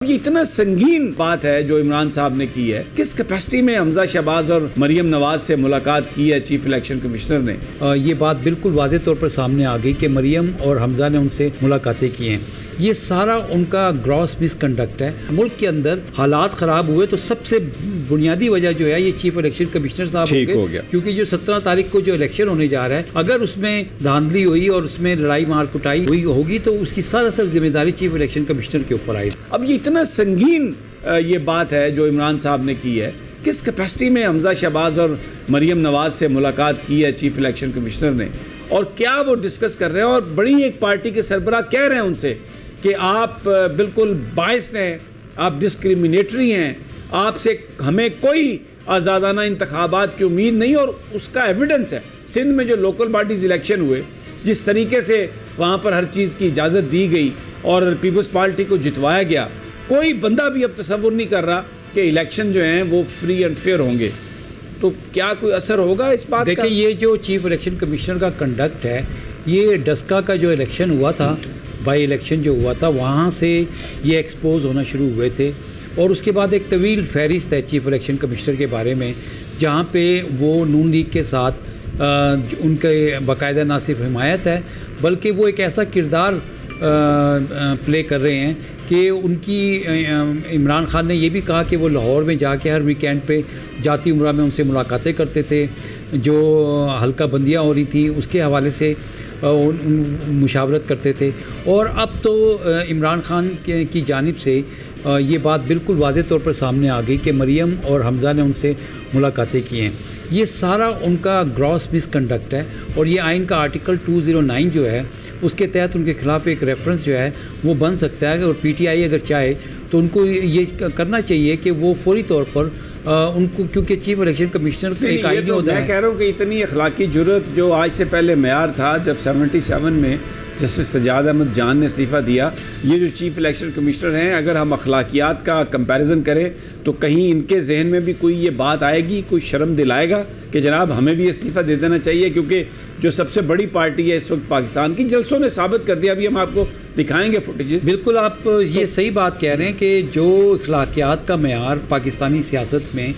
یہ اتنا سنگین بات ہے جو عمران صاحب نے کی ہے. کس کیپیسٹی میں حمزہ شہباز اور مریم نواز سے ملاقات کی ہے چیف الیکشن کمشنر نے؟ یہ بات بالکل واضح طور پر سامنے آ گئی کہ مریم اور حمزہ نے ان سے ملاقاتیں کی ہیں. یہ سارا ان کا گراس مس کنڈکٹ ہے. ملک کے اندر حالات خراب ہوئے تو سب سے بنیادی وجہ جو ہے یہ چیف الیکشن کمشنر صاحب ہو گیا، کیونکہ جو 17 تاریخ کو جو الیکشن ہونے جا رہا ہے اگر اس میں دھاندلی ہوئی اور اس میں لڑائی مار کٹائی ہوئی ہوگی تو اس کی سراسر ذمہ داری چیف الیکشن کمشنر کے اوپر آئی. اب یہ اتنا سنگین یہ بات ہے جو عمران صاحب نے کی ہے. کس کیپیسٹی میں حمزہ شہباز اور مریم نواز سے ملاقات کی ہے چیف الیکشن کمشنر نے، اور کیا وہ ڈسکس کر رہے ہیں؟ اور بڑی ایک پارٹی کے سربراہ کہہ رہے ہیں ان سے کہ آپ بالکل باعث ہیں، آپ ڈسکریمنیٹری ہیں، آپ سے ہمیں کوئی آزادانہ انتخابات کی امید نہیں. اور اس کا ایویڈنس ہے سندھ میں جو لوکل باڈیز الیکشن ہوئے، جس طریقے سے وہاں پر ہر چیز کی اجازت دی گئی اور پیپلز پارٹی کو جتوایا گیا. کوئی بندہ بھی اب تصور نہیں کر رہا کہ الیکشن جو ہیں وہ فری اینڈ فیئر ہوں گے. تو کیا کوئی اثر ہوگا اس بات کا؟ دیکھیں، یہ جو چیف الیکشن کمشنر کا کنڈکٹ ہے، یہ ڈسکا کا جو الیکشن ہوا تھا، بائی الیکشن جو ہوا تھا، وہاں سے یہ ایکسپوز ہونا شروع ہوئے تھے. اور اس کے بعد ایک طویل فہرست ہے چیف الیکشن کمشنر کے بارے میں، جہاں پہ وہ نون لیگ کے ساتھ ان کے باقاعدہ نہ صرف حمایت ہے بلکہ وہ ایک ایسا کردار پلے کر رہے ہیں کہ ان کی عمران خان نے یہ بھی کہا کہ وہ لاہور میں جا کے ہر ویکینڈ پہ جاتی عمرہ میں ان سے ملاقاتیں کرتے تھے، جو حلقہ بندیاں ہو رہی تھیں اس کے حوالے سے مشاورت کرتے تھے. اور اب تو عمران خان کی جانب سے یہ بات بالکل واضح طور پر سامنے آ گئی کہ مریم اور حمزہ نے ان سے ملاقاتیں کی ہیں. یہ سارا ان کا گراس مس کنڈکٹ ہے. اور یہ آئین کا آرٹیکل 209 جو ہے اس کے تحت ان کے خلاف ایک ریفرنس جو ہے وہ بن سکتا ہے. اور پی ٹی آئی اگر چاہے تو ان کو یہ کرنا چاہیے کہ وہ فوری طور پر ان کو، کیونکہ چیف الیکشن کمشنر کا ایک آئین ہوتا ہے. میں کہہ رہا ہوں کہ اتنی اخلاقی جرت جو آج سے پہلے معیار تھا جب 77 میں جسٹس سجاد احمد جان نے استعفیٰ دیا، یہ جو چیف الیکشن کمشنر ہیں، اگر ہم اخلاقیات کا کمپیریزن کریں تو کہیں ان کے ذہن میں بھی کوئی یہ بات آئے گی، کوئی شرم دلائے گا کہ جناب ہمیں بھی استعفیٰ دے دینا چاہیے؟ کیونکہ جو سب سے بڑی پارٹی ہے اس وقت پاکستان کی، جلسوں نے ثابت کر دیا. ابھی ہم آپ کو دکھائیں گے فوٹیجز. بالکل آپ یہ صحیح بات کہہ رہے ہیں کہ جو اخلاقیات کا معیار پاکستانی سیاست میں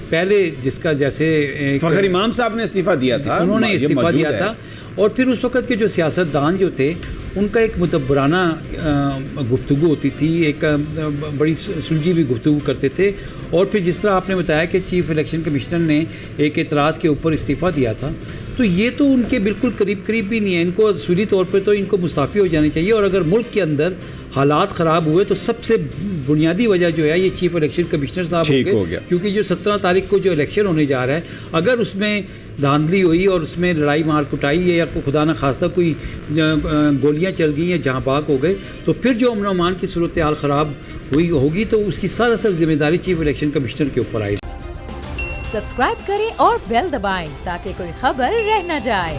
پہلے، جس کا جیسے فخر امام صاحب نے استعفیٰ دیا تھا، انہوں نے استعفیٰ دیا تھا، اور پھر اس وقت کے جو سیاستدان جو تھے ان کا ایک مدبرانہ گفتگو ہوتی تھی، ایک بڑی سلجھی ہوئی گفتگو کرتے تھے. اور پھر جس طرح آپ نے بتایا کہ چیف الیکشن کمشنر نے ایک اعتراض کے اوپر استعفیٰ دیا تھا، تو یہ تو ان کے بالکل قریب بھی نہیں ہے. ان کو اصولی طور پہ تو ان کو مستعفی ہو جانی چاہیے. اور اگر ملک کے اندر حالات خراب ہوئے تو سب سے بنیادی وجہ جو ہے یہ چیف الیکشن کمشنر صاحب ہو گیا، کیونکہ جو 17 تاریخ کو جو الیکشن ہونے جا رہا ہے اگر اس میں دھاندلی ہوئی اور اس میں لڑائی مار کٹائی ہے یا خدا نہ خواستہ کوئی گولیاں چل گئی یا جہاں باغ ہو گئے، تو پھر جو امن و امان کی صورتحال خراب ہوگی تو اس کی سراسر ذمہ داری چیف الیکشن کمشنر کے اوپر آئی. سبسکرائب کریں اور بیل دبائیں تاکہ کوئی خبر رہ نہ جائے.